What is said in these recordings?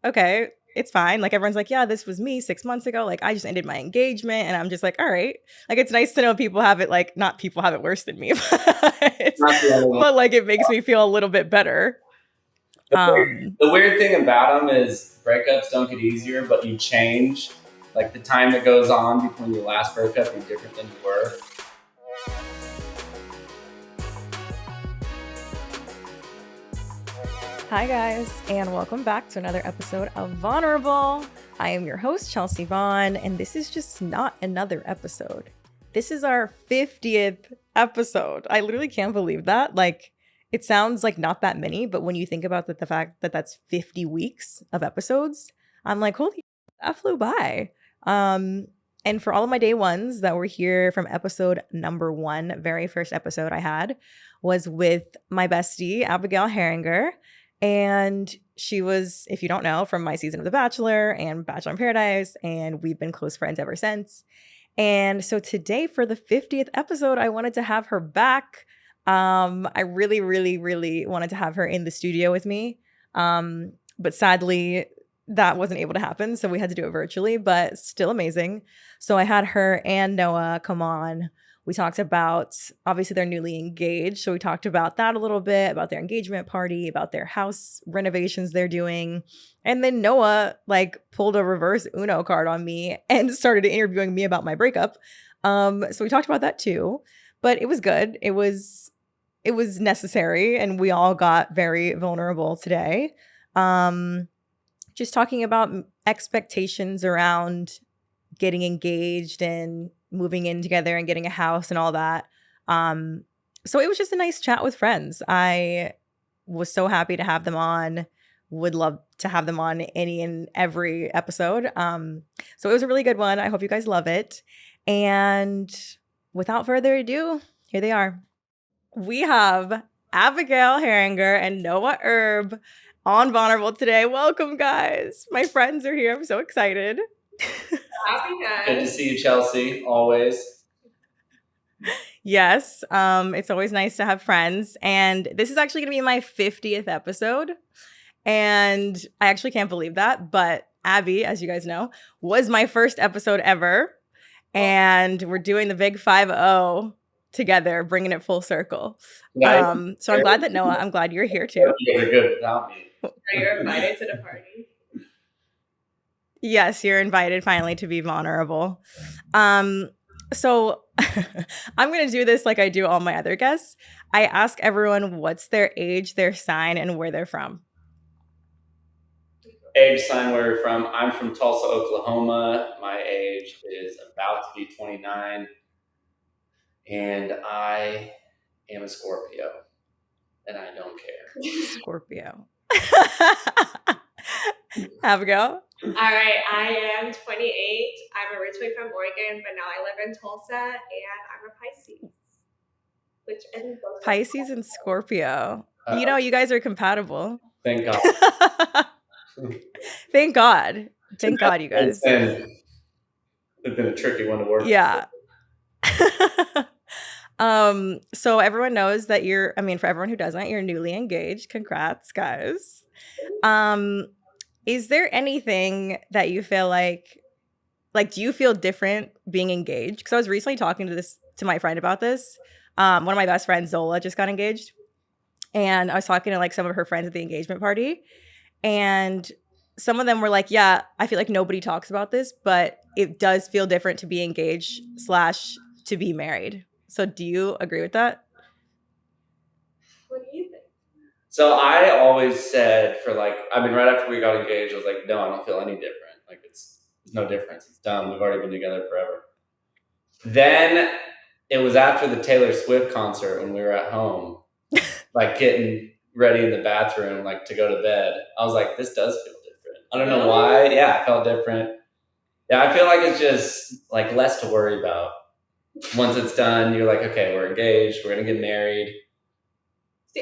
okay, it's fine. Like everyone's like, yeah, this was me 6 months ago. Like I just ended my engagement, and I'm just like, all right. Like it's nice to know people have it like not people have it worse than me, Not the only one. but like it makes me feel a little bit better. The weird thing about them is breakups don't get easier, but you change. Like the time that goes on between your last breakup is different than you were. Hi guys, and welcome back to another episode of Vaughnerable. I am your host, Chelsea Vaughn, and this is just not another episode. This is our 50th episode. I literally can't believe that. Like, it sounds like not that many, but when you think about the fact that that's 50 weeks of episodes, I'm like, holy, that flew by. And for all of my day ones that were here from episode number 1, very first episode I had was with my bestie, Abigail Heringer. And she was, if you don't know, from my season of The Bachelor and Bachelor in Paradise, and we've been close friends ever since. And so today for the 50th episode, I wanted to have her back. I really, really, really wanted to have her in the studio with me. But sadly, that wasn't able to happen. So we had to do it virtually, but still amazing. So I had her and Noah come on. We talked about, obviously, they're newly engaged. So we talked about that a little bit, about their engagement party, about their house renovations they're doing. And then Noah pulled a reverse Uno card on me and started interviewing me about my breakup. So we talked about that too, but it was good. It was necessary, and we all got very vulnerable today. Just talking about expectations around getting engaged and moving in together and getting a house and all that. So it was just a nice chat with friends. I was so happy to have them on. Would love to have them on any and every episode. So it was a really good one. I hope you guys love it. And without further ado, here they are. We have Abigail Heringer and Noah Erb on Vaughnerable today. Welcome, guys. My friends are here. I'm so excited. Good to see you, Chelsea, always. Yes, it's always nice to have friends. And this is actually going to be my 50th episode. And I actually can't believe that. But Abby, as you guys know, was my first episode ever. And we're doing the big 5-0 together, bringing it full circle. Nice. So I'm glad that Noah, I'm glad you're here too. You're good without me. You're invited to the party. Yes, you're invited finally to be vulnerable. So I'm going to do this like I do all my other guests. I ask everyone what's their age, their sign, and where they're from. Age, sign, where you're from. I'm from Tulsa, Oklahoma. My age is about to be 29. And I am a Scorpio. And I don't care. Scorpio. Abigail? All right, I am 28. I'm originally from Oregon, but now I live in Tulsa, and I'm a Pisces. Which isn't Pisces and Scorpio. You know, you guys are compatible. Thank God. Thank God. Thank God, you guys. It's been a tricky one to work with. Yeah. So everyone knows that for everyone who doesn't, you're newly engaged. Congrats, guys. Is there anything that you feel like do you feel different being engaged? Because I was recently talking to my friend about this. One of my best friends, Zola, just got engaged. And I was talking to some of her friends at the engagement party. And some of them were like, yeah, I feel like nobody talks about this, but it does feel different to be engaged / to be married. So do you agree with that? What do you think? So I always said right after we got engaged, I was like, no, I don't feel any different. There's no difference. It's done. We've already been together forever. Then it was after the Taylor Swift concert when we were at home, getting ready in the bathroom, to go to bed. I was like, this does feel different. I don't know why. Yeah, it felt different. Yeah, I feel like it's just less to worry about. Once it's done, you're like, okay, we're engaged. We're going to get married.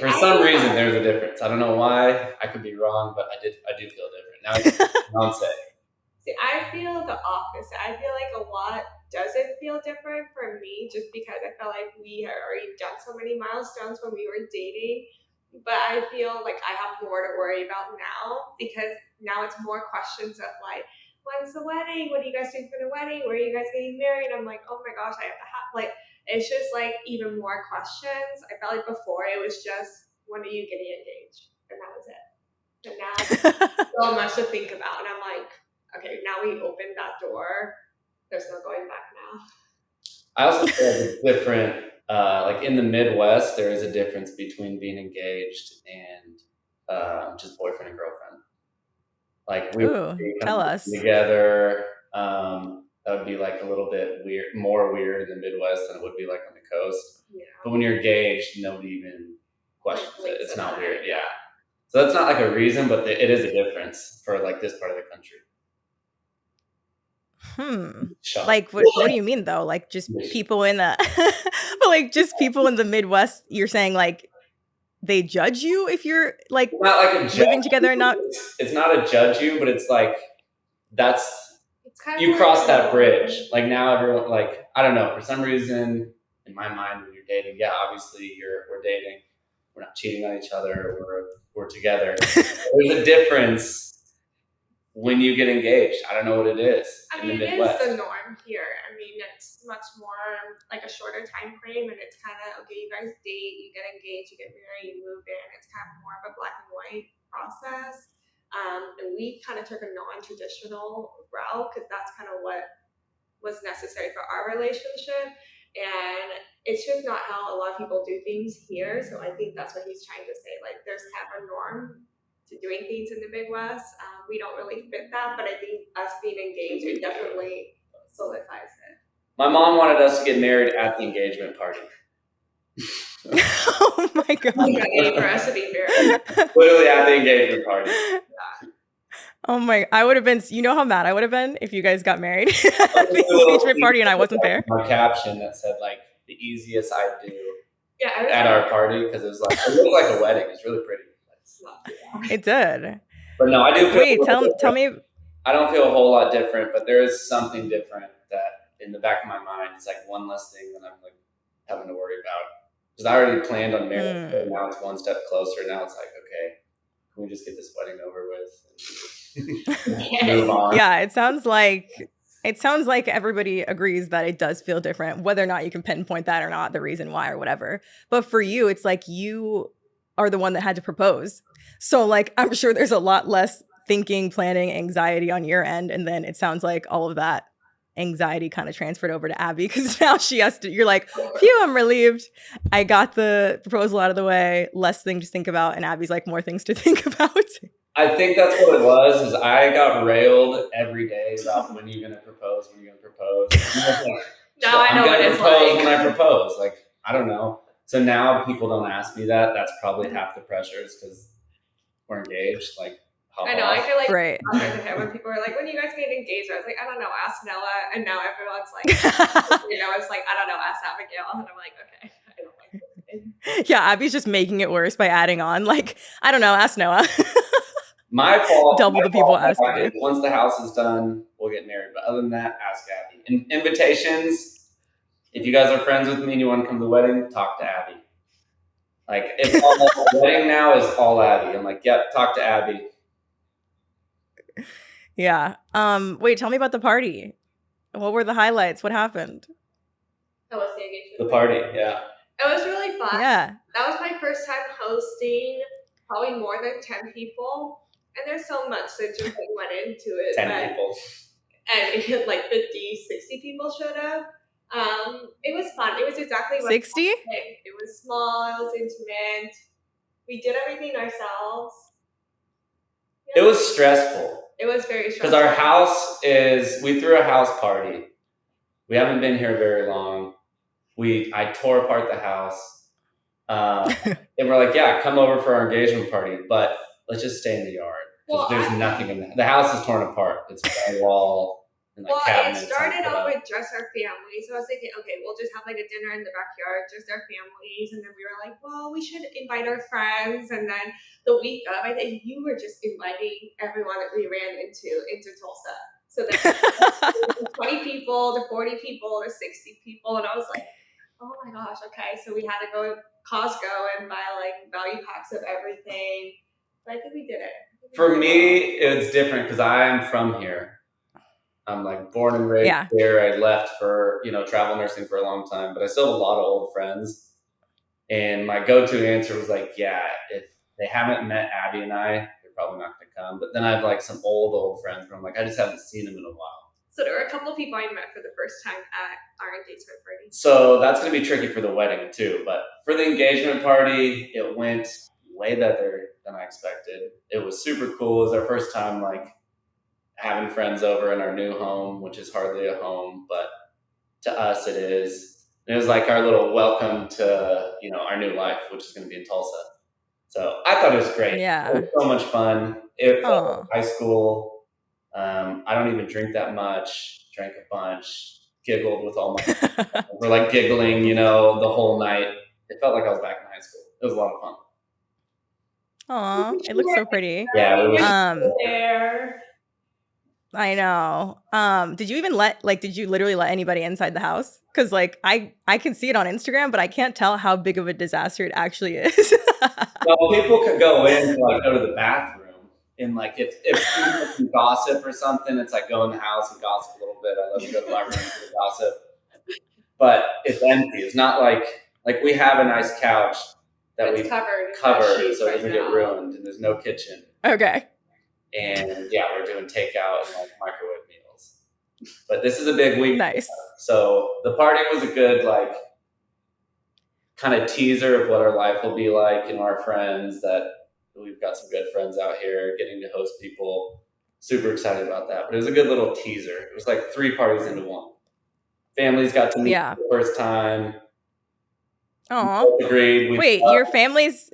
For some reason, there's a difference. I don't know why. I could be wrong, but I do feel different. Now it's fiance. See, I feel the opposite. I feel like a lot doesn't feel different for me just because I felt like we had already done so many milestones when we were dating. But I feel like I have more to worry about now because now it's more questions of like, when's the wedding? What are you guys doing for the wedding? Where are you guys getting married? I'm like, oh my gosh, I have to have like, it's just like even more questions. I felt like before it was just, when are you getting engaged? And that was it. And now it's so much to think about. And I'm like, okay, now we opened that door. There's no going back now. I also feel like it's different. Like in the Midwest, there is a difference between being engaged and just boyfriend and girlfriend. Like we would be tell kind of us. together. That would be like a little bit weird, more weird in the Midwest than it would be like on the coast. Yeah. But when you're engaged, nobody even questions Like, it. It's not weird. Yeah. So that's not like a reason, but it is a difference for like this part of the country. Like what do you mean though? Like just people in the but like just people in the Midwest, you're saying like they judge you if you're like not like a living together and not it's not a judge you, but it's like that's it's kind you of cross like, that bridge. Like now everyone like I don't know, for some reason in my mind when you're dating, yeah, obviously we're dating. We're not cheating on each other, we're together. There's a difference when you get engaged. I don't know what it is. I in mean, the it Midwest. is the norm here. I mean, it's much more like a shorter time frame, and it's kind of, okay, you guys date, you get engaged, you get married, you move in. It's kind of more of a black and white process. And we kind of took a non-traditional route because that's kind of what was necessary for our relationship. And it's just not how a lot of people do things here. So I think that's what he's trying to say. Like, there's kind of a norm to doing things in the Midwest. We don't really fit that, but I think us being engaged, it definitely solidifies it. My mom wanted us to get married at the engagement party. Oh my god! For us to be married. Literally at the engagement party. Oh my! I would have been. You know how mad I would have been if you guys got married at the engagement party and I wasn't there. My caption that said like the easiest I do Yeah, at our party because it was like it looked like a wedding. It's really pretty. It did. But no, I do feel. Wait, tell me. I don't feel a whole lot different, but there is something different that in the back of my mind, it's like one less thing that I'm like having to worry about. Because I already planned on marriage, but now it's one step closer. Now it's like, okay, can we just get this wedding over with and move on? Yeah, it sounds like everybody agrees that it does feel different, whether or not you can pinpoint that or not, the reason why or whatever. But for you, it's like you are the one that had to propose. So like, I'm sure there's a lot less thinking, planning, anxiety on your end. And then it sounds like all of that anxiety kind of transferred over to Abby because now she has to, you're like, phew, I'm relieved. I got the proposal out of the way, less things to think about. And Abby's like, more things to think about. I think that's what it was, is I got railed every day about when you're going to propose, when you're going to propose. Now I know what it's like. When I propose. Like, I don't know. So now people don't ask me that. That's probably half the pressure is because we're engaged. Like, I know. I feel like right. When people are like, when you guys get engaged, I was like, I don't know, ask Noah. And now everyone's like, it's like, I don't know, ask Abigail. And I'm like, okay, I don't like this. Yeah, Abby's just making it worse by adding on, like, I don't know, ask Noah. My fault. Double the people asking. Once the house is done, we'll get married. But other than that, ask Abby. And invitations, if you guys are friends with me and you want to come to the wedding, talk to Abby. Like, it's all the wedding now is all Abby. I'm like, yep, talk to Abby. Yeah. Wait, tell me about the party. What were the highlights? What happened? That was the engagement. The party, yeah. It was really fun. Yeah. That was my first time hosting probably more than 10 people. And there's so much that just went into it. 10 people. And it hit like 50, 60 people showed up. It was fun. It was exactly what 60? It was small. It was intimate. We did everything ourselves. Yeah. It was stressful. It was very stressful. Because our house we threw a house party. We haven't been here very long. I tore apart the house. And we're like, yeah, come over for our engagement party, but let's just stay in the yard. Because there's nothing in the house is torn apart. It's a wall and like cabinets. It started off with just our families. So I was thinking, okay, we'll just have like a dinner in the backyard, just our families. And then we were like, well, we should invite our friends. And then the week of, I think you were just inviting everyone that we ran into Tulsa. So then 20 people to 40 people to 60 people. And I was like, oh my gosh, okay. So we had to go to Costco and buy like value packs of everything. But I think we did it. For me, it's different because I'm from here. I'm like born and raised Yeah. here. I left for, travel nursing for a long time, but I still have a lot of old friends. And my go-to answer was like, yeah, if they haven't met Abby and I, they're probably not going to come. But then I have like some old friends where I'm like, I just haven't seen them in a while. So there were a couple of people I met for the first time at our engagement party. So that's going to be tricky for the wedding too. But for the engagement party, it went way better than I expected. It was super cool. It was our first time like having friends over in our new home, which is hardly a home, but to us it is. And it was like our little welcome to, our new life, which is going to be in Tulsa. So I thought it was great. Yeah. It was so much fun. It felt like high school. I don't even drink that much. Drank a bunch. Giggled with all my we're like giggling, the whole night. It felt like I was back in high school. It was a lot of fun. Aw, it looks so pretty. Yeah, it was. There. I know. Did you even did you literally let anybody inside the house? Because like I can see it on Instagram, but I can't tell how big of a disaster it actually is. Well, people could go in to like go to the bathroom. And like if some gossip or something, it's like go in the house and gossip a little bit. I let them go to my room to gossip. But it's empty. It's not like we have a nice couch that we covered so it doesn't get ruined, and there's no kitchen. Okay. And yeah, we're doing takeout and like microwave meals. But this is a big week. Nice. So the party was a good like kind of teaser of what our life will be like, our friends that we've got some good friends out here getting to host people. Super excited about that. But it was a good little teaser. It was like 3 parties into one. Families got to meet for the first time. Aw. Agreed. Wait, your families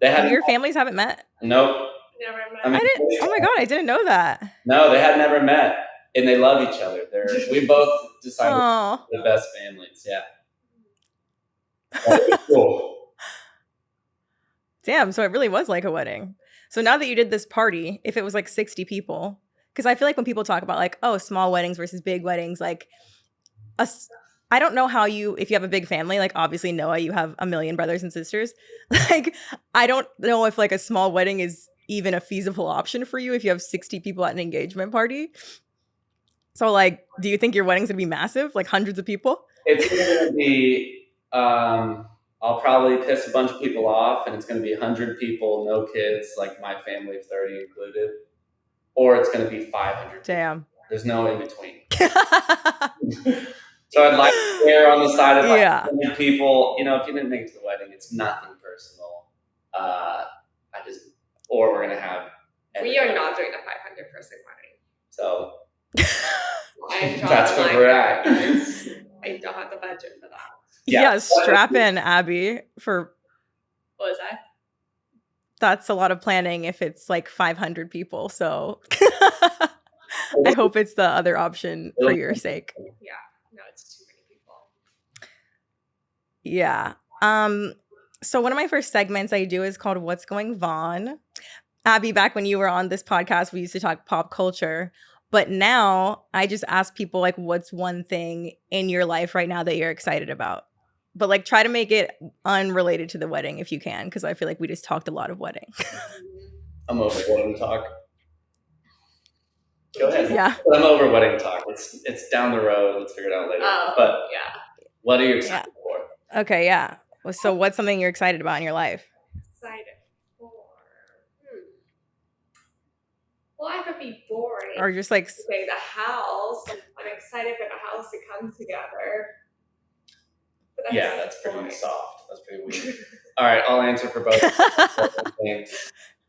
haven't met? Nope. Never met. I mean, oh my God, I didn't know that. No, they had never met. And they love each other. We both decided the best families. Yeah. Cool. Damn, so it really was like a wedding. So now that you did this party, if it was like 60 people, because I feel like when people talk about like, oh, small weddings versus big weddings, like I don't know how if you have a big family, like obviously Noah, you have a million brothers and sisters. Like, I don't know if like a small wedding is even a feasible option for you if you have 60 people at an engagement party. So like, do you think your wedding's gonna be massive, like hundreds of people? It's gonna be, I'll probably piss a bunch of people off, and it's gonna be 100 people, no kids, like my family of 30 included. Or it's gonna be 500 Damn. people. There's no in between. So I'd like to err on the side of like 100 people. If you didn't make it to the wedding, it's nothing personal. Or we're gonna have. We are not doing a 500 person wedding. So that's where we're at. I don't have the budget for that. Yeah, strap in, Abby. What was that? That's a lot of planning if it's like 500 people. So I hope it's the other option for your sake. Yeah. No, it's too many people. Yeah. So one of my first segments I do is called What's Going Vaughn. Abby, back when you were on this podcast, we used to talk pop culture. But now I just ask people like, what's one thing in your life right now that you're excited about? But like, try to make it unrelated to the wedding if you can, because I feel like we just talked a lot of wedding. I'm over wedding talk. Go ahead. Yeah. I'm over wedding talk. It's down the road. Let's figure it out later. But yeah. What are you excited for? Okay, yeah. So what's something you're excited about in your life? Excited for? Well, I could be boring. Or just like the house. I'm excited for the house to come together. Yeah, that's pretty soft. That's pretty weird. All right, I'll answer for both.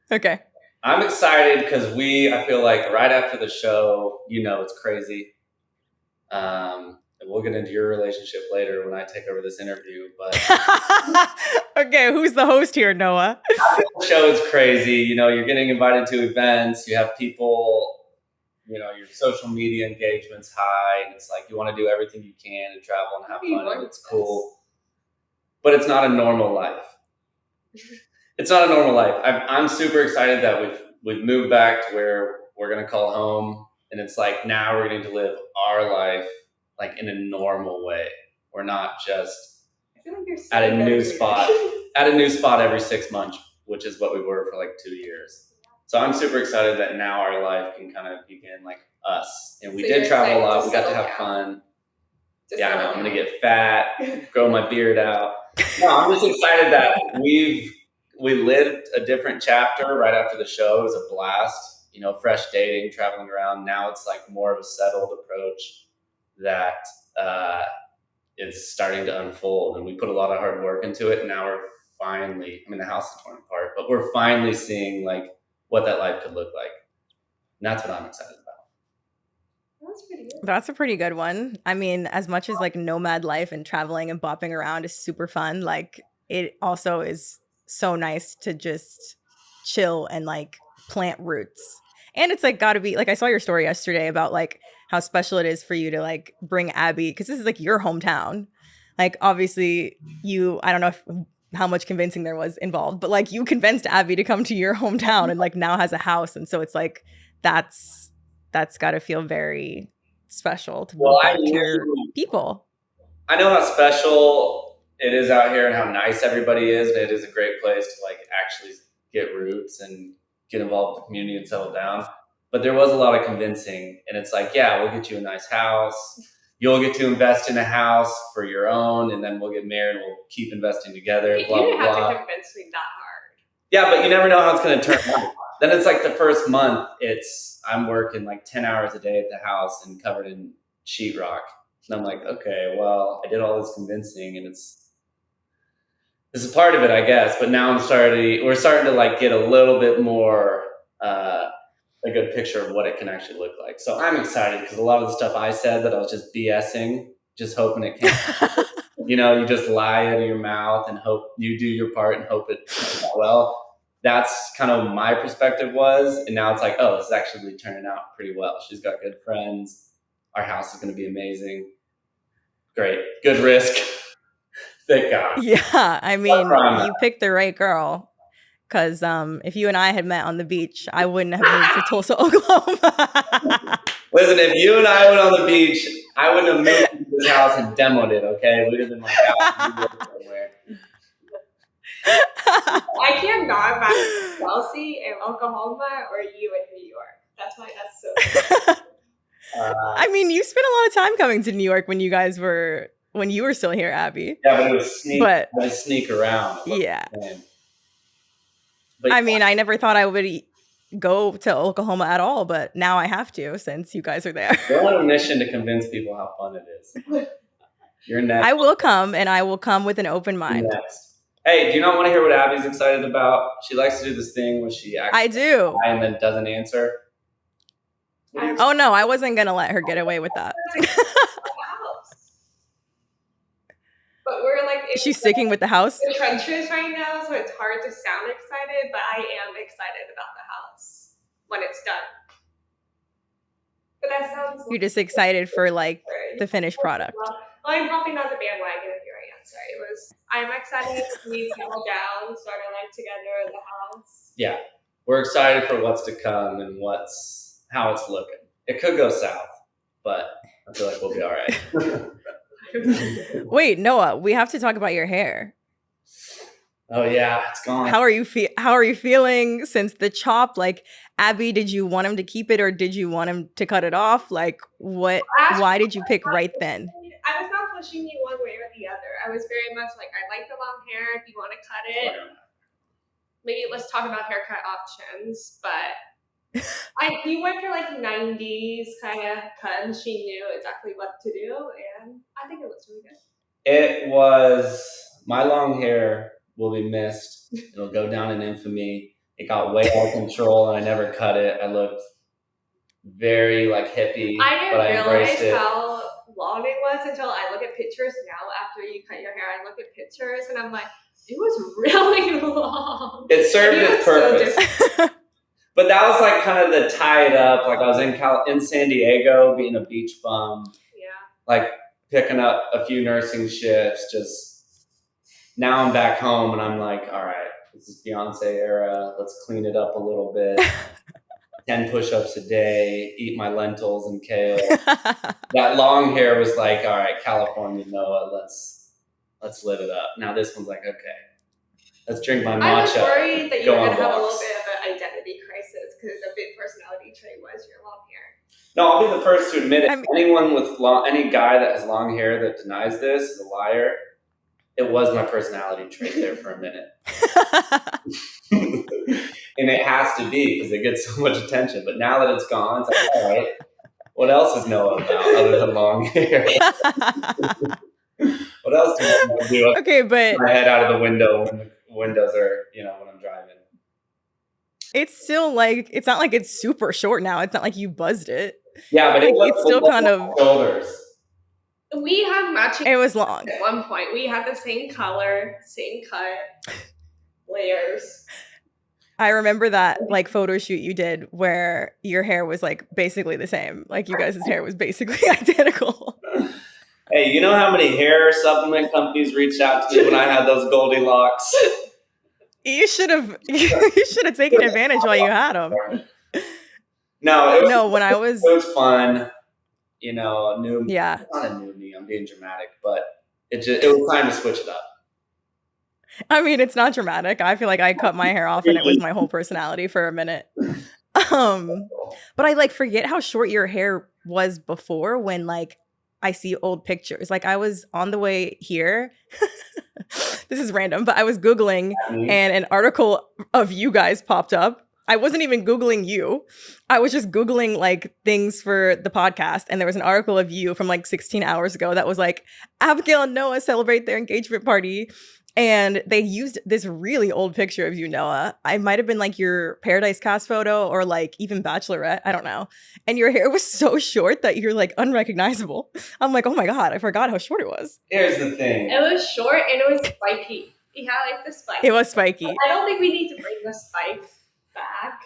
Okay. I'm excited because I feel like right after the show, it's crazy. And we'll get into your relationship later when I take over this interview. But okay, who's the host here, Noah? The show is crazy. You're getting invited to events. You have people. Your social media engagement's high, and it's like you want to do everything you can and travel and have fun, and it's cool. But it's not a normal life. It's not a normal life. I'm super excited that we've moved back to where we're gonna call home, and it's like now we're getting to live our life like in a normal way. We're not just at a new spot every 6 months, which is what we were for like 2 years. So I'm super excited that now our life can kind of begin like us. And we So did you're travel a excited lot. to We got to settle have down. fun. To Yeah, I know. settle I'm going to down. get fat, grow my beard out. No, I'm just excited that we lived a different chapter right after the show. It was a blast. You know, fresh dating, traveling around. Now it's like more of a settled approach that is starting to unfold. And we put a lot of hard work into it. And now we're finally, I mean, the house is torn apart, but we're finally seeing like what that life could look like. And that's what I'm excited about. That's pretty good. That's a pretty good one. I mean, as much as like nomad life and traveling and bopping around is super fun, like it also is so nice to just chill and like plant roots. And it's like gotta be like I saw your story yesterday about like how special it is for you to like bring Abby because this is like your hometown. Like obviously I don't know how much convincing there was involved, but like you convinced Abby to come to your hometown and like now has a house. And so it's like that's gotta feel very special to move back to your people. I know how special it is out here and how nice everybody is, and it is a great place to like actually get roots and get involved with the community and settle down. But there was a lot of convincing, and it's like, yeah, we'll get you a nice house. You'll get to invest in a house for your own, and then we'll get married and we'll keep investing together. You blah, didn't blah, have blah. to convince me that hard. Yeah, but you never know how it's going to turn out. Then it's like the first month, I'm working like 10 hours a day at the house and covered in sheetrock. And I'm like, okay, well, I did all this convincing and this is part of it, I guess. But now we're starting to like get a little bit more, a good picture of what it can actually look like. So I'm excited because a lot of the stuff I said that I was just BSing, just hoping it came. You know, you just lie out of your mouth and hope you do your part and hope it turns out well. That's kind of my perspective was. And now it's like, oh, this is actually turning out pretty well. She's got good friends. Our house is going to be amazing. Great. Good risk. Thank God. Yeah. I mean, you picked the right girl. Because if you and I had met on the beach, I wouldn't have moved to Tulsa, Oklahoma. Listen, if you and I went on the beach, I wouldn't have moved to this house and demoed it, okay? We'd have been like out somewhere. I cannot imagine Chelsea in Oklahoma or you in New York. That's why that's so I mean, you spent a lot of time coming to New York when you were still here, Abby. Yeah, but it was sneak around. Yeah. But I mean, I never thought I would go to Oklahoma at all, but now I have to since you guys are there. We're on a mission to convince people how fun it is. You're next. I will come, and I will come with an open mind. Next. Hey, do you not want to hear what Abby's excited about? She likes to do this thing where she I do. And then doesn't answer. Oh no, I wasn't gonna let her get away with that. But we're like she's sticking with the house. The trenches right now, so it's hard to sound excited, but I am excited about the house when it's done. But that sounds You're just excited for like the finished product. Well, I'm hopping on the bandwagon of your answer. I'm excited to settle down, start our life together in the house. Yeah. We're excited for what's to come and how it's looking. It could go south, but I feel like we'll be all right. Wait, Noah, we have to talk about your hair. Oh yeah, it's gone. How are you feeling since the chop? Like, Abby, did you want him to keep it or did you want him to cut it off? Like, what? Why did you pick right then? I was not pushing you one way or the other. I was very much like, I like the long hair. If you want to cut it, maybe let's talk about haircut options. But you went for like 90s kind of cut, and she knew exactly what to do, and I think it looks really good. It was my long hair will be missed. It'll go down in infamy. It got way out of control, and I never cut it. I looked very like hippie, but I embraced it. How long it was until I look at pictures now. After you cut your hair, I look at pictures, and I'm like, it was really long. It served its purpose. But that was like kind of the tie it up. Like I was in San Diego being a beach bum. Yeah. Like picking up a few nursing shifts. Just now I'm back home and I'm like, all right, this is fiance era. Let's clean it up a little bit. 10 push-ups a day, eat my lentils and kale. That long hair was like, all right, California Noah, let's live it up. Now this one's like, okay, let's drink my matcha. I was worried that you were going to have a little bit of an identity crisis because a big personality trait was your long hair. No, I'll be the first to admit it. I mean- Anyone with any guy that has long hair that denies this is a liar. It was my personality trait there for a minute. And it has to be because it gets so much attention. But now that it's gone, it's like, all right, what else is Noah about other than long hair? What else do I do? Okay, but My head out of the window when the windows are, when I'm driving. it's still like, it's not like it's super short now. It's not like you buzzed it. Yeah, but it's still kind of shoulders. We had matching. It was long. At one point, we had the same color, same cut, layers. I remember that like photo shoot you did where your hair was like basically the same. Like you guys' hair was basically identical. Hey, you know how many hair supplement companies reached out to me when I had those Goldilocks? You should have taken advantage while you had them. No, when I was it was fun. New me. Yeah. It's not a new me. I'm being dramatic, but it was time to switch it up. I mean, it's not dramatic. I feel like I cut my hair off and it was my whole personality for a minute. But I like forget how short your hair was before when like I see old pictures. Like I was on the way here. This is random, but I was Googling and an article of you guys popped up. I wasn't even Googling you. I was just Googling like things for the podcast. And there was an article of you from like 16 hours ago that was like, Abigail and Noah celebrate their engagement party. And they used this really old picture of you, Noah. I might have been like your Paradise Cast photo or like even Bachelorette. I don't know. And your hair was so short that you're like unrecognizable. I'm like, oh my God, I forgot how short it was. Here's the thing. It was short and it was spiky. He had like the spike. It was spiky. I don't think we need to bring the spike back.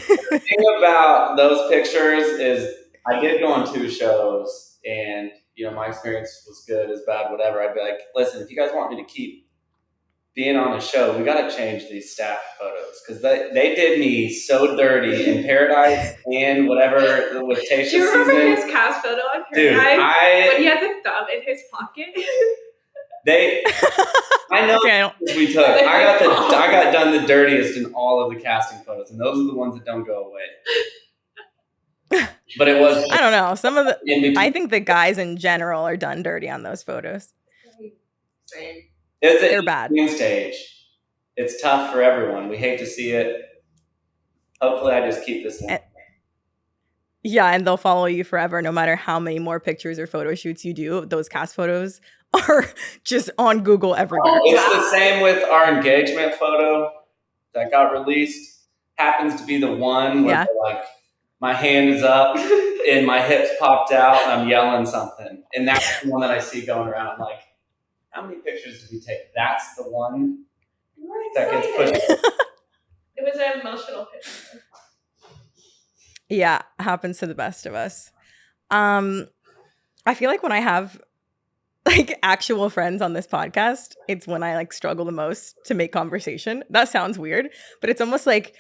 The thing about those pictures is I did go on 2 shows and my experience was good, as bad, whatever. I'd be like, listen, if you guys want me to keep being on a show, we got to change these staff photos because they did me so dirty in Paradise and whatever with Tayshia's season. Do you remember his cast photo on Paradise? When he had the thumb in his pocket? I know we took. I got done the dirtiest in all of the casting photos, and those are the ones that don't go away. But it was. I don't know. Some of the. I think the guys in general are done dirty on those photos. Same. They're bad. Stage. It's tough for everyone. We hate to see it. Hopefully, I just keep this one. Yeah, and they'll follow you forever, no matter how many more pictures or photo shoots you do. Those cast photos are just on Google everywhere. It's the same with our engagement photo that got released. Happens to be the one where like my hand is up and my hips popped out and I'm yelling something. And that's the one that I see going around. I'm like, how many pictures did we take? That's the one that gets pushed. It was an emotional picture. Yeah, happens to the best of us. I feel like when I have like actual friends on this podcast, it's when I like struggle the most to make conversation. That sounds weird, but it's almost like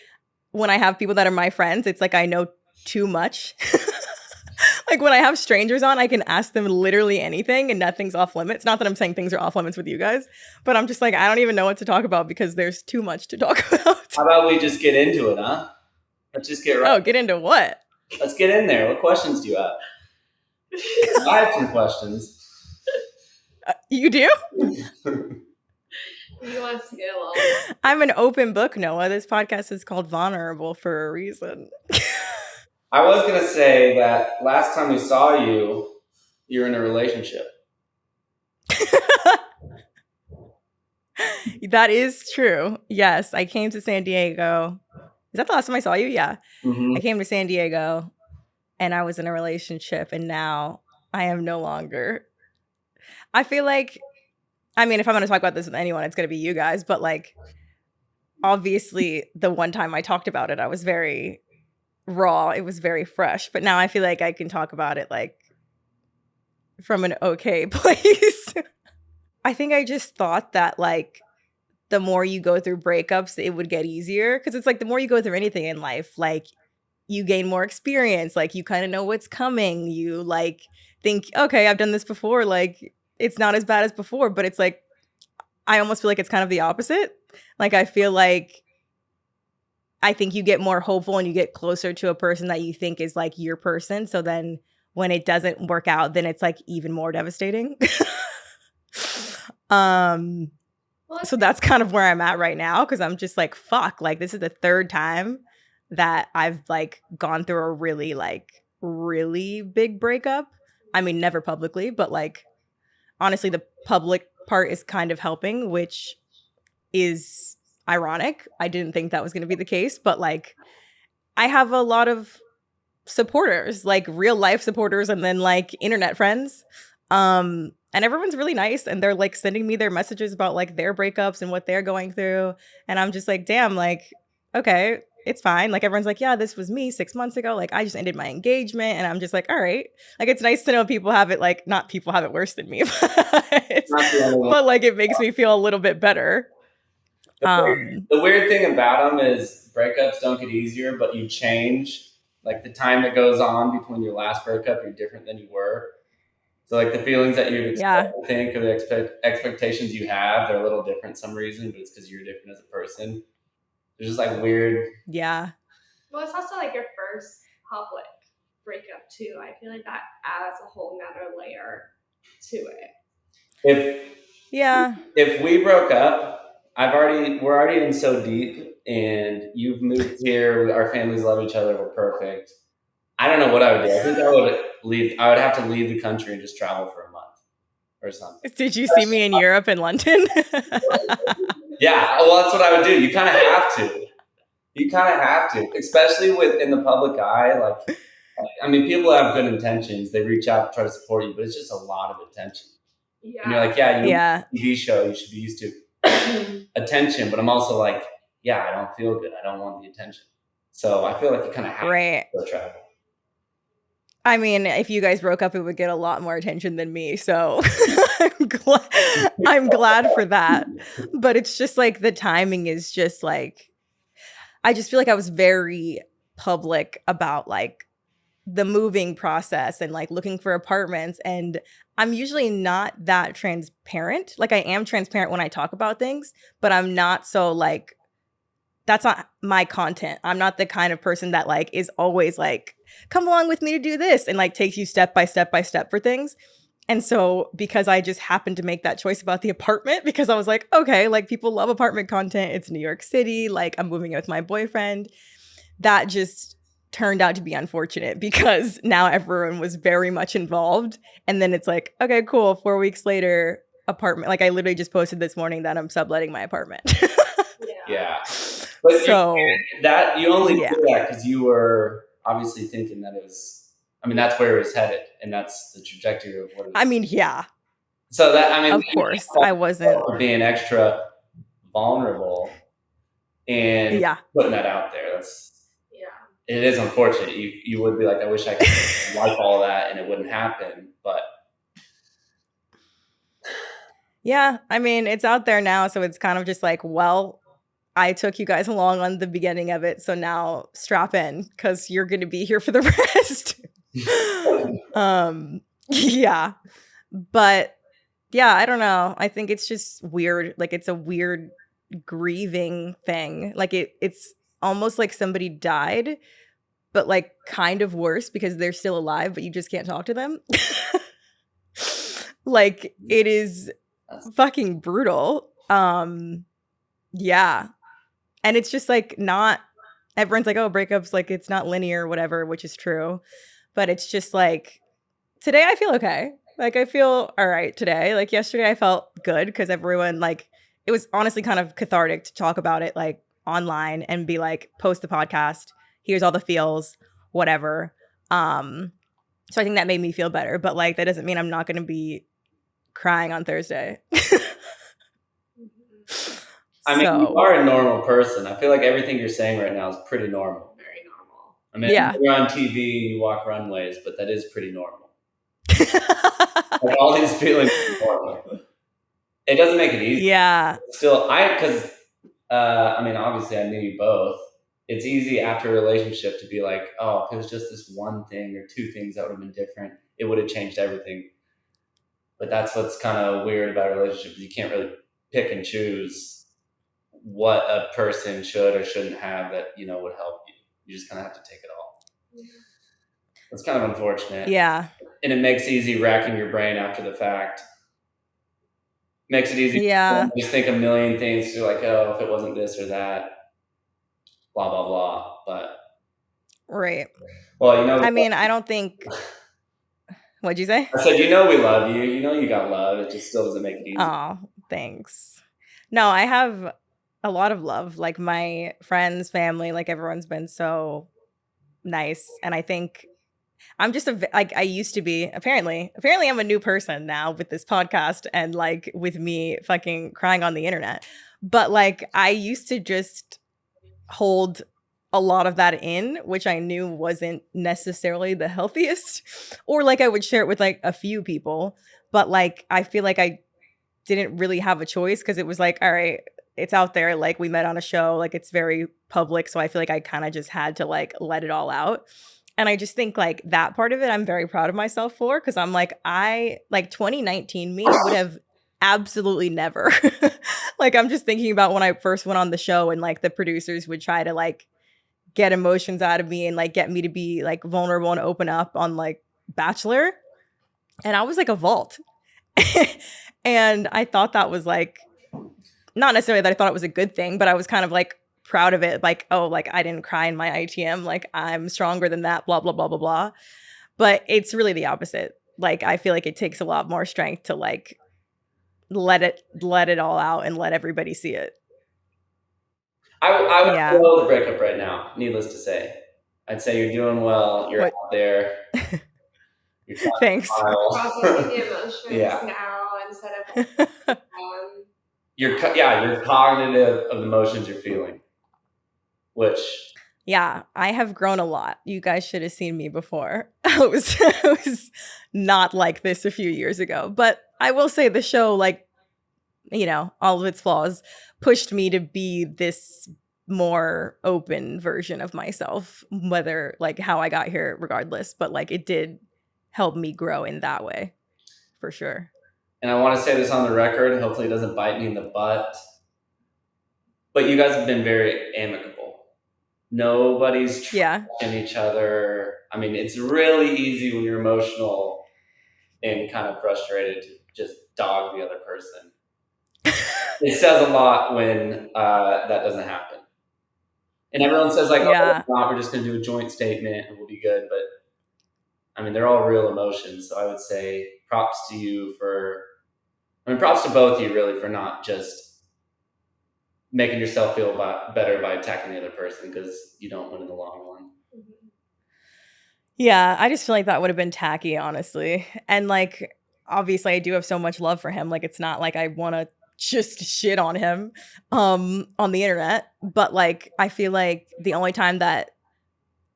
when I have people that are my friends, it's like I know too much. Like when I have strangers on, I can ask them literally anything and nothing's off limits. Not that I'm saying things are off limits with you guys, but I'm just like, I don't even know what to talk about because there's too much to talk about. How about we just get into it, huh? Let's just get right. Oh, get into what? Let's get in there. What questions do you have? I have some questions. You do? You want us to get along? I'm an open book, Noah. This podcast is called Vaughnerable for a reason. I was going to say that last time we saw you, you were in a relationship. That is true. Yes, I came to San Diego. Is that the last time I saw you? Yeah. Mm-hmm. I came to San Diego and I was in a relationship and now I am no longer. I feel like, I mean, if I'm going to talk about this with anyone, it's going to be you guys. But like, obviously, the one time I talked about it, I was very raw. It was very fresh. But now I feel like I can talk about it like from an okay place. I think I just thought that like the more you go through breakups, it would get easier. Because it's like the more you go through anything in life, like you gain more experience. Like you kind of know what's coming. You like think, okay, I've done this before. Like it's not as bad as before. But it's like, I almost feel like it's kind of the opposite. Like I feel like I think you get more hopeful and you get closer to a person that you think is like your person. So then when it doesn't work out, then it's like even more devastating. So that's kind of where I'm at right now, because I'm just like, fuck, like this is the third time that I've like gone through a really big breakup. I mean, never publicly, but like honestly, the public part is kind of helping, which is ironic. I didn't think that was going to be the case, but like I have a lot of supporters, like real life supporters and then like internet friends. And everyone's really nice and they're like sending me their messages about like their breakups and what they're going through. And I'm just like, damn, like, okay, it's fine. Like everyone's like, yeah, this was me 6 months ago. Like I just ended my engagement and I'm just like, all right. Like it's nice to know people have it like not people have it worse than me, but like it makes me feel a little bit better. The weird thing about them is breakups don't get easier, but you change. Like the time that goes on between your last breakup, you're different than you were. So like the feelings that you'd expect to think or the expectations you have, they're a little different some reason, but it's because you're different as a person. It's just like weird. Yeah. Well, it's also like your first public breakup too. I feel like that adds a whole nother layer to it. If we broke up, we're already in so deep, and you've moved here. Our families love each other. We're perfect. I don't know what I would do. I think I would leave. I would have to leave the country and just travel for a month or something. Did you see me in Europe and London? Yeah, well, that's what I would do. You kind of have to. You kind of have to, especially in the public eye. Like, I mean, people have good intentions. They reach out, try to support you, but it's just a lot of attention. Yeah. And you're like, yeah, TV show, you should be used to attention. But I'm also like, yeah, I don't feel good. I don't want the attention. So I feel like you kind of have to go travel. I mean, if you guys broke up, it would get a lot more attention than me. So I'm glad for that. But it's just like the timing is just like, I just feel like I was very public about like the moving process and like looking for apartments. And I'm usually not that transparent. Like I am transparent when I talk about things, but I'm not so like, that's not my content. I'm not the kind of person that like is always like, come along with me to do this and like takes you step by step by step for things. And so because I just happened to make that choice about the apartment, because I was like, okay, like people love apartment content. It's New York City. Like I'm moving in with my boyfriend. That just turned out to be unfortunate because now everyone was very much involved. And then it's like, okay, cool. 4 weeks later, apartment. Like I literally just posted this morning that I'm subletting my apartment. Yeah. But so that you only did that because you were obviously thinking that it was, I mean, that's where it was headed and that's the trajectory of what it was. I mean, yeah. So that, I mean, of course, I wasn't being extra vulnerable and putting that out there. It is unfortunate. You would be like, I wish I could like all that and it wouldn't happen, but. Yeah, I mean, it's out there now, so it's kind of just like, well, I took you guys along on the beginning of it, so now strap in because you're going to be here for the rest. Yeah, but yeah, I don't know. I think it's just weird. Like it's a weird grieving thing. Like it's almost like somebody died, but like kind of worse because they're still alive, but you just can't talk to them. Like it is fucking brutal. Yeah. And it's just like not, everyone's like, oh, breakups, like it's not linear or whatever, which is true. But it's just like, today I feel okay. Like I feel all right today. Like yesterday I felt good because everyone like, it was honestly kind of cathartic to talk about it like online and be like, post the podcast. Here's all the feels, whatever. So I think that made me feel better. But like, that doesn't mean I'm not going to be crying on Thursday. I mean, you are a normal person. I feel like everything you're saying right now is pretty normal. Very normal. I mean, you're on TV and you walk runways, but that is pretty normal. Like all these feelings are normal. It doesn't make it easy. Yeah. Still, because I mean, obviously I knew you both. It's easy after a relationship to be like, oh, if it was just this one thing or two things that would have been different, it would have changed everything. But that's what's kind of weird about a relationship is you can't really pick and choose what a person should or shouldn't have that, would help you. You just kind of have to take it all. It's kind of unfortunate. Yeah. And it makes it easy racking your brain after the fact. Makes it easy to just think a million things. You're like, oh, if it wasn't this or that, blah, blah, blah. But right. Well, I mean, I don't think. What'd you say? I said, we love you. You got love. It just still doesn't make it easy. Oh, thanks. No, I have a lot of love. Like my friends, family, like everyone's been so nice. And I think I'm just like I used to be. Apparently I'm a new person now with this podcast and like with me fucking crying on the internet. But like I used to just hold a lot of that in, which I knew wasn't necessarily the healthiest. Or like I would share it with like a few people, but like I feel like I didn't really have a choice because it was like, all right, it's out there. Like we met on a show, like it's very public. So I feel like I kind of just had to like let it all out. And I just think like that part of it, I'm very proud of myself for because I'm like, 2019 me would have absolutely never. Like I'm just thinking about when I first went on the show and like the producers would try to like get emotions out of me and like get me to be like vulnerable and open up on like Bachelor. And I was like a vault. And I thought that was like, not necessarily that I thought it was a good thing, but I was kind of like proud of it. Like, oh, like I didn't cry in my ITM. Like I'm stronger than that, blah, blah, blah, blah, blah. But it's really the opposite. Like I feel like it takes a lot more strength to like let it all out and let everybody see it. I would follow the breakup right now, needless to say. I'd say you're doing well. You're out there. You're Thanks. Processing the emotions now instead of you're cognitive of the emotions you're feeling. Which I have grown a lot. You guys should have seen me before. I was not like this a few years ago. But I will say the show, like, all of its flaws pushed me to be this more open version of myself, whether like how I got here regardless, but like it did help me grow in that way for sure. And I want to say this on the record, hopefully it doesn't bite me in the butt, but you guys have been very amicable. Nobody's trashing each other. I mean, it's really easy when you're emotional and kind of frustrated to just dog the other person. It says a lot when that doesn't happen. And everyone says like, oh, we're just going to do a joint statement and we'll be good. But I mean, they're all real emotions. So I would say props to you props to both of you really for not just making yourself feel better by attacking the other person because you don't win in the long run. Yeah, I just feel like that would have been tacky, honestly. And like, obviously I do have so much love for him. Like, it's not like I want to just shit on him on the internet. But like, I feel like the only time that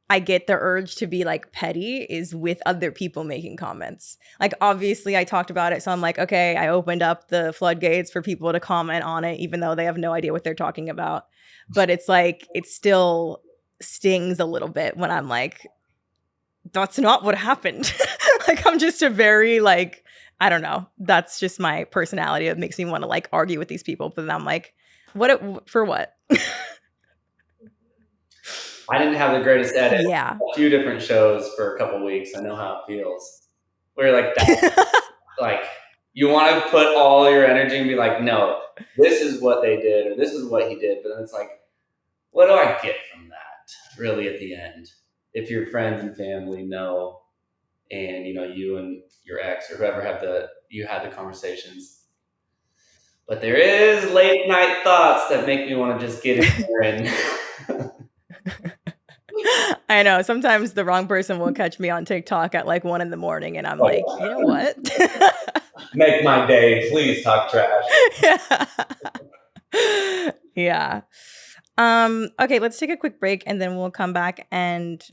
I get the urge to be like petty is with other people making comments. Like, obviously I talked about it. So I'm like, okay, I opened up the floodgates for people to comment on it, even though they have no idea what they're talking about. But it's like, it still stings a little bit when I'm like, that's not what happened. Like, I'm just a very like, I don't know. That's just my personality. It makes me want to like argue with these people. But then I'm like, for what? I didn't have the greatest edit. Yeah. A few different shows for a couple of weeks. I know how it feels. We're like that. Like, you want to put all your energy and be like, no, this is what they did or this is what he did. But then it's like, what do I get from that really at the end? If your friends and family know and, you and your ex or whoever you had the conversations. But there is late night thoughts that make me want to just get in there and... I know. Sometimes the wrong person will catch me on TikTok at like 1 a.m. and I'm like, you know what? Make my day. Please talk trash. Yeah. Okay, let's take a quick break and then we'll come back and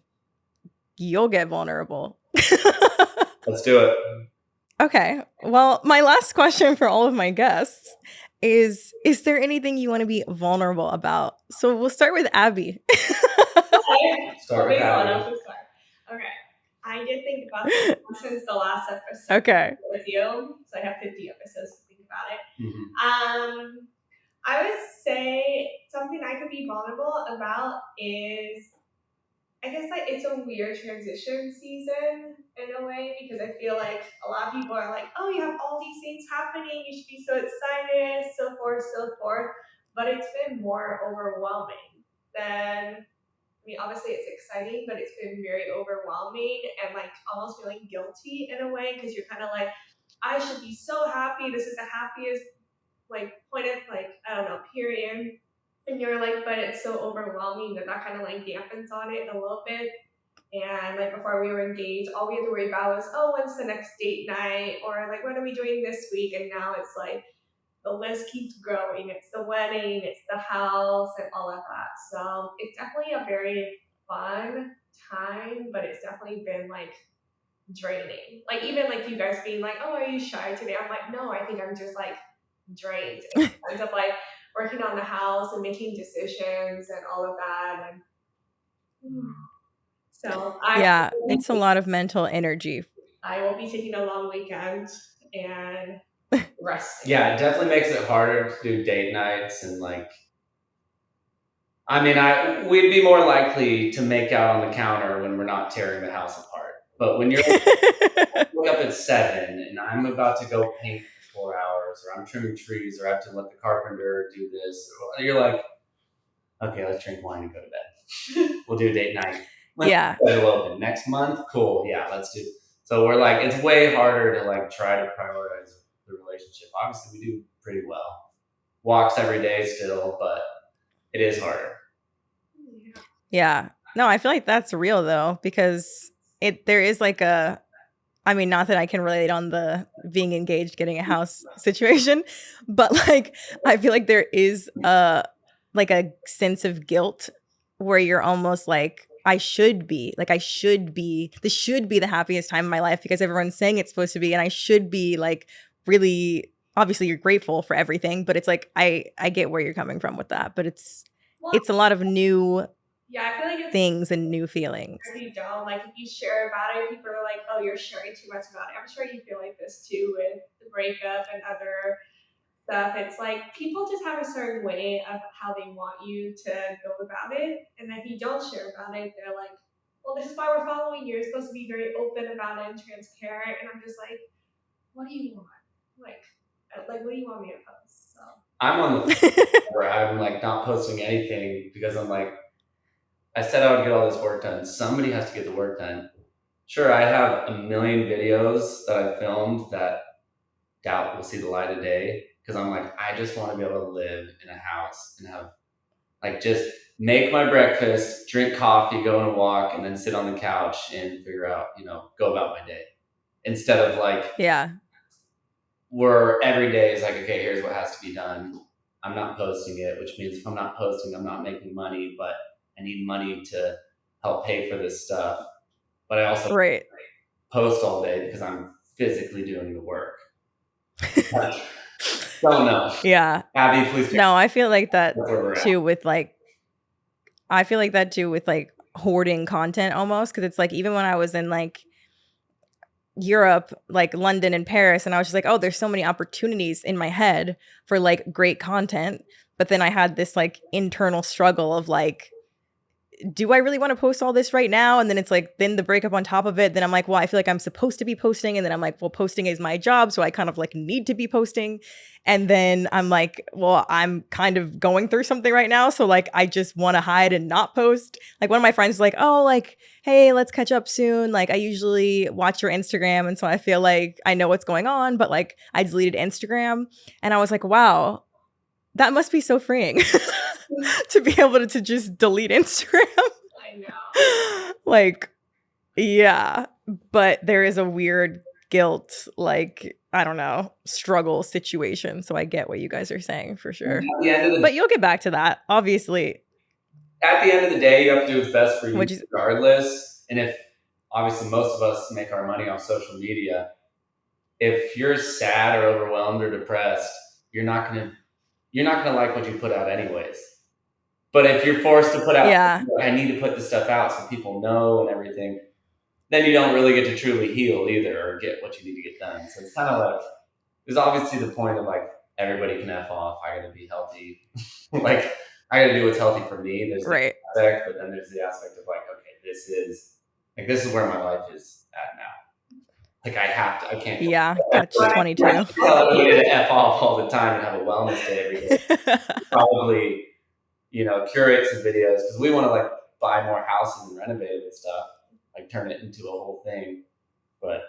you'll get vulnerable. Let's do it. Okay. Well, my last question for all of my guests is there anything you want to be vulnerable about? So we'll start with Abby. Start with Abby. Okay. I did think about this since the last episode okay. with you. So I have 50 episodes to think about it. Mm-hmm. I would say something I could be vulnerable about is, I guess, like, it's a weird transition season in a way, because I feel like a lot of people are like, oh, you have all these things happening, you should be so excited, so forth, so forth. But it's been more overwhelming than, I mean, obviously it's exciting, but it's been very overwhelming and like almost feeling guilty in a way, because you're kind of like, I should be so happy. This is the happiest like point of like, I don't know, period. And you're like, but it's so overwhelming that that kind of like dampens on it a little bit. And like before we were engaged, all we had to worry about was, oh, when's the next date night? Or like, what are we doing this week? And now it's like the list keeps growing. It's the wedding, it's the house, and all of that. So it's definitely a very fun time, but it's definitely been like draining. Like even like you guys being like, oh, are you shy today? I'm like, no, I think I'm just like drained. In terms of like working on the house and making decisions and all of that. And so Yeah, it's a lot of mental energy. I will be taking a long weekend and resting. Yeah, it definitely makes it harder to do date nights and like. I mean, we'd be more likely to make out on the counter when we're not tearing the house apart. But when you're wake up at 7 and I'm about to go paint for 4 hours, or I'm trimming trees, or I have to let the carpenter do this, you're like, okay, let's drink wine and go to bed. We'll do date night. Yeah. It'll open next month. Cool. Yeah, let's do. So we're like, it's way harder to like try to prioritize the relationship. Obviously, we do pretty well. Walks every day still, but it is harder. Yeah. No, I feel like that's real though, because there is like I mean, not that I can relate on the being engaged, getting a house situation, but like I feel like there is like a sense of guilt where you're almost like, this should be the happiest time of my life because everyone's saying it's supposed to be, and I should be like really, obviously you're grateful for everything, but it's like I get where you're coming from with that, but it's a lot of new I feel like it's things and new feelings. If you don't, like if you share about it, people are like, oh, you're sharing too much about it. I'm sure you feel like this too with the breakup and other stuff. It's like people just have a certain way of how they want you to go about it. And if you don't share about it, they're like, well, this is why we're following you. You're supposed to be very open about it and transparent. And I'm just like, what do you want? Like what do you want me to post? So I'm on the where I'm like not posting anything because I'm like, I said I would get all this work done. Somebody has to get the work done. Sure, I have a million videos that I filmed that doubt will see the light of day because I'm like, I just want to be able to live in a house and have like just make my breakfast, drink coffee, go on a walk, and then sit on the couch and figure out, go about my day. Instead of like, yeah, where every day is like, okay, here's what has to be done. I'm not posting it, which means if I'm not posting, I'm not making money, but I need money to help pay for this stuff. But I also post all day because I'm physically doing the work. Don't know. Yeah. Abby, please. No, I feel like that too with like, hoarding content almost. Cause it's like, even when I was in like Europe, like London and Paris, and I was just like, oh, there's so many opportunities in my head for like great content. But then I had this like internal struggle of like, do I really want to post all this right now? And then it's like, then the breakup on top of it. Then I'm like, well, I feel like I'm supposed to be posting. And then I'm like, well, posting is my job. So I kind of like need to be posting. And then I'm like, well, I'm kind of going through something right now. So like, I just want to hide and not post. Like one of my friends was like, oh, like, hey, let's catch up soon. Like I usually watch your Instagram. And so I feel like I know what's going on, but like I deleted Instagram. And I was like, wow, that must be so freeing to be able to just delete Instagram. I know. Like, yeah. But there is a weird guilt, like, I don't know, struggle situation. So I get what you guys are saying for sure. But you'll get back to that, obviously. At the end of the day, you have to do what's best for you regardless. And if, obviously, most of us make our money off social media, if you're sad or overwhelmed or depressed, you're not gonna like what you put out anyways. But if you're forced to put out, I need to put this stuff out so people know and everything, then you don't really get to truly heal either or get what you need to get done. So it's kind of like, there's obviously the point of like everybody can F off. I got to be healthy. Like, I got to do what's healthy for me. There's right. the aspect, but then there's the aspect of like, okay, this is where my life is at now. Like, I can't. Yeah, catch 22. Tell everybody to F off all the time and have a wellness day every day. Probably, curate some videos because we want to like buy more houses and renovate it and stuff, like turn it into a whole thing. But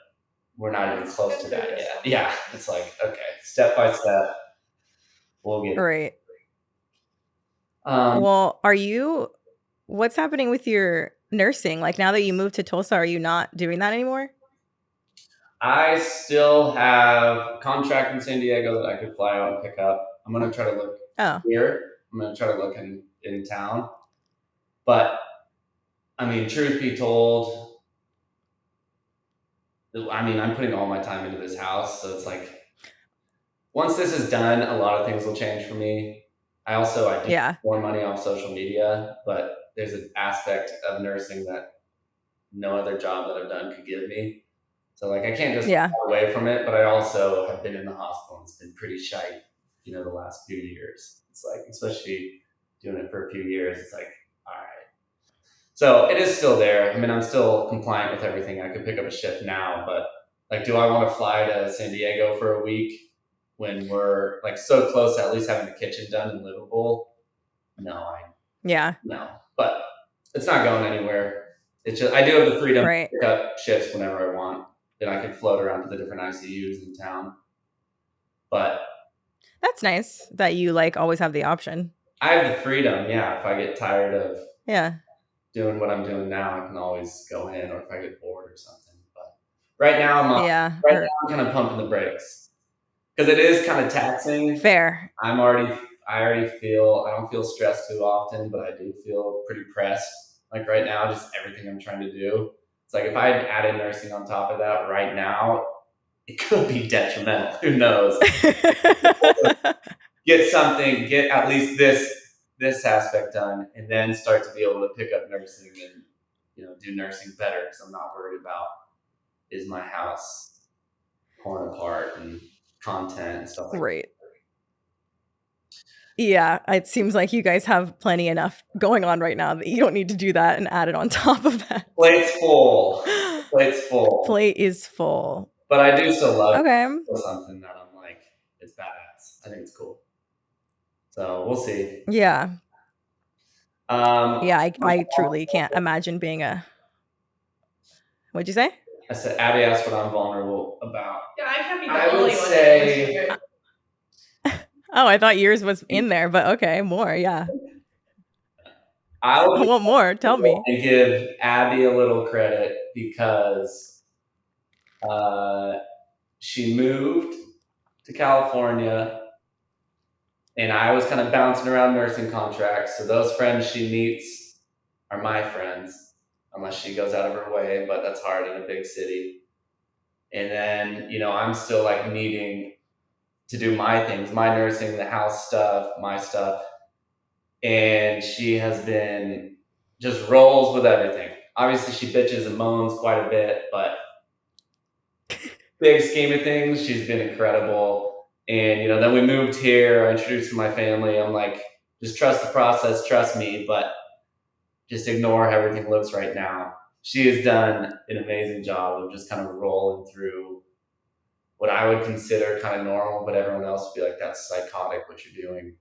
we're not even close to that yet. Yeah, it's like, okay, step by step, we'll get right. Well, what's happening with your nursing? Like now that you moved to Tulsa, are you not doing that anymore? I still have a contract in San Diego that I could fly out and pick up. I'm going to try to look here. I'm going to try to look in town. But, I mean, truth be told, I'm putting all my time into this house. So it's like, once this is done, a lot of things will change for me. I do more money off social media, but there's an aspect of nursing that no other job that I've done could give me. So like I can't just walk away from it, but I also have been in the hospital and it's been pretty shite, the last few years. It's like, especially doing it for a few years, it's like, all right. So it is still there. I mean, I'm still compliant with everything. I could pick up a shift now, but like, do I want to fly to San Diego for a week when we're like so close to at least having the kitchen done and livable? No, no, but it's not going anywhere. It's just, I do have the freedom to pick up shifts whenever I want. Then I can float around to the different ICUs in town. But that's nice that you like always have the option. I have the freedom, yeah. If I get tired of doing what I'm doing now, I can always go in, or if I get bored or something. But right now I'm kind of pumping the brakes because it is kind of taxing. Fair. I already feel, I don't feel stressed too often, but I do feel pretty pressed. Like right now, just everything I'm trying to do. It's like if I had added nursing on top of that right now, it could be detrimental. Who knows? Get at least this aspect done, and then start to be able to pick up nursing and do nursing better because I'm not worried about is my house torn apart and content and stuff like that. Right. Yeah, it seems like you guys have plenty enough going on right now that you don't need to do that and add it on top of that. Plate's full. Plate is full. But I do still love something that I'm like, it's badass. I think it's cool. So we'll see. Yeah. I truly can't imagine being What'd you say? I said, Abby asked what I'm vulnerable about. Yeah, I can't be the I only would one. say... Oh, I thought yours was in there, but okay, more, yeah. I want more. Tell me. And give Abby a little credit because she moved to California, and I was kind of bouncing around nursing contracts. So those friends she meets are my friends, unless she goes out of her way, but that's hard in a big city. And then, I'm still like needing to do my things, my nursing, the house stuff, my stuff. And she has been just rolls with everything. Obviously, she bitches and moans quite a bit, but big scheme of things, she's been incredible. And, then we moved here. I introduced her to my family. I'm like, just trust the process, trust me, but just ignore how everything looks right now. She has done an amazing job of just kind of rolling through what I would consider kind of normal, but everyone else would be like, that's psychotic what you're doing.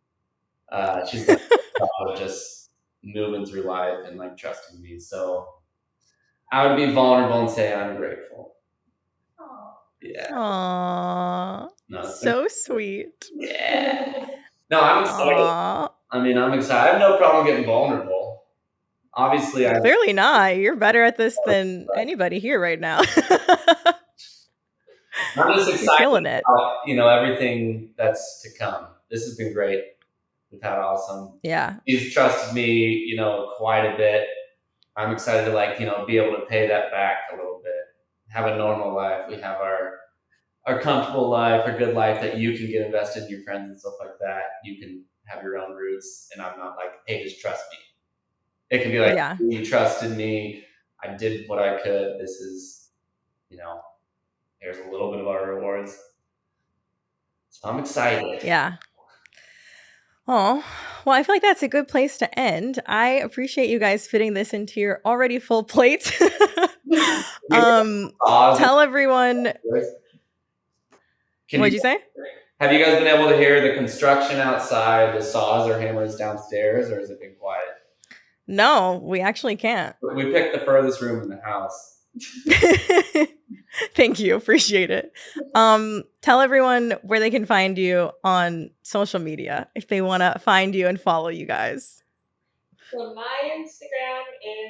She's done a job of just moving through life and like trusting me. So I would be vulnerable and say I'm grateful. Yeah. Aww. No, so sweet. Yeah. No, I'm excited. Aww. I'm excited. I have no problem getting vulnerable. Obviously, clearly not. You're better at this than anybody here right now. I'm just excited. You're killing it. About, everything that's to come. This has been great. We've had awesome. Yeah. She's trusted me, quite a bit. I'm excited to be able to pay that back a little bit. Have a normal life. We have our comfortable life, our good life that you can get invested in your friends and stuff like that. You can have your own roots, and I'm not like, hey, just trust me. It can be like, you trusted me. I did what I could. This is, here's a little bit of our rewards. I'm excited. Yeah. Oh, well, I feel like that's a good place to end. I appreciate you guys fitting this into your already full plate. Tell everyone. What'd you say? Have you guys been able to hear the construction outside, the saws or hammers downstairs, or has it been quiet? No, we actually can't. We picked the furthest room in the house. Thank you. Appreciate it. Tell everyone where they can find you on social media if they want to find you and follow you guys. So my Instagram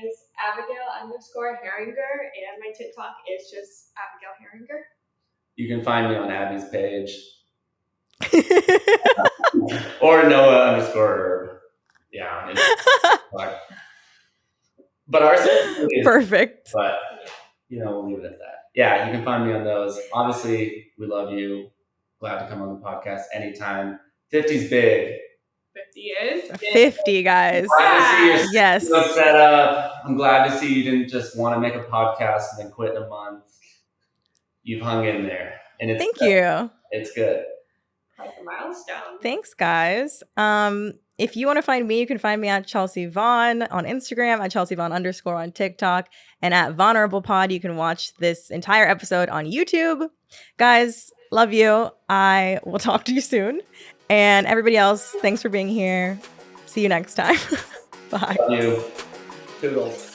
is Abigail_Heringer, and my TikTok is just Abigail Heringer. You can find me on Abby's page. Or Noah_Erb. Yeah. But ours is perfect. But we'll leave it at that. Yeah, you can find me on those. Obviously, we love you. Glad to come on the podcast anytime. 50's big. 50 is 50, guys. Glad to see your yes. Set up. I'm glad to see you didn't just want to make a podcast and then quit in a month. You've hung in there, and it's Thank good. you. It's good. Like a milestone. Thanks, guys. If you want to find me, you can find me at Chelsea Vaughn on Instagram, at Chelsea Vaughn _ on TikTok, and at Vaughnerable Pod. You can watch this entire episode on YouTube. Guys, love you. I will talk to you soon. And everybody else, thanks for being here. See you next time. Bye. Love you. Toodles.